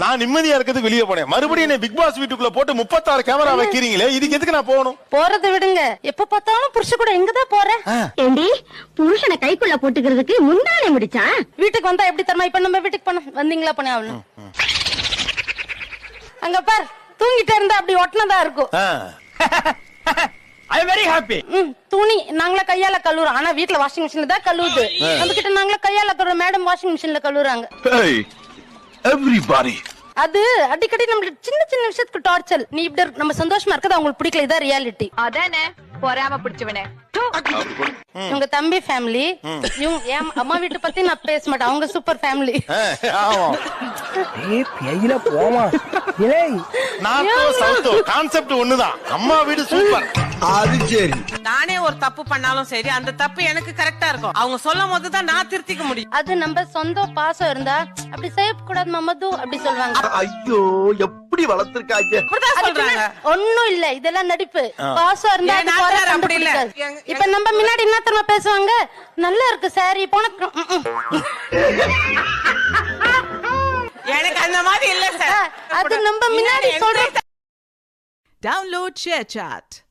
நான் நிம்மதியா இருக்கிறதுக்கு வெளியே போனேன். மறுபடியும் என்ன பிக் பாஸ் வீட்டுக்குள்ள போட்டு 36 கேமரா வைக்கிறீங்களே, இதுக்கு எதுக்கு நான் போகணும்? போறதை விடுங்க, எப்ப பார்த்தாலும் புருஷ கூட எங்கதான் போற? ஏண்டி புருஷனை கைக்குள்ள போட்டுக்கிறதுக்கு முன்னாலே முடிச்சா? வீட்டுக்கு வந்தா எப்படி தரமா? இப்ப நம்ம வீட்டுக்கு போன வந்தீங்களா பண்ண ஆகணும். அங்க பார், தூங்கிட்டே இருந்தா அப்படி ஒட்டினதா இருக்கும். I very happy. துணி நாங்களே கையால கழுவுறோம், ஆனா வீட்டுல வாஷிங் மிஷின்ல தான் கழுவுது. நம்ம கிட்ட நாங்களே கையால கழுவுற, மேடம் வாஷிங் மிஷின்ல கழுவுறாங்க. Everybody. அது அடிக்கடி நம்மளுக்கு சின்ன சின்ன விஷயத்துக்கு டார்ச்சர். நீ இப்படி நம்ம சந்தோஷமா இருக்கது அவங்களுக்கு பிடிக்கல, இதான் ரியாலிட்டி. அதானே பொறாம பிடிச்சவனே. உங்க தம்பி ஃபேமிலி, என் அம்மா வீட்டு பத்தி நான் பேச மாட்டேன், அவங்க சூப்பர் ஃபேமிலி. கான்செப்ட் ஒண்ணுதான், அம்மா வீடு சூப்பர். அது சரி. நானே ஒரு தப்பு பண்ணாலும் சரி, அந்த தப்பு எனக்கு கரெக்டா இருக்கும். அவங்க சொல்லும் போதுதான் நான் திருத்திக்க முடியும். அது நம்ம சொந்த பாசம் இருந்தா அப்படி செய்யக்கூடாது மமது அப்படி சொல்லுவாங்க. ஐயோ எப்படி வளர்த்திருக்காங்க. அப்படிதான் சொல்றாங்க. ஒண்ணும் இல்ல, இதெல்லாம் நடிப்பு. பாசம் இருந்தா என் நாத்தனார் அப்படி இல்ல. இப்ப நம்ம முன்னாடி என்ன தெரியுமா பேசுவாங்க? நல்லா இருக்கு சாரி போன. எனக்கு அந்த மாதிரி இல்ல சார். அது நம்ம முன்னாடி சொல்ற. Download ShareChat.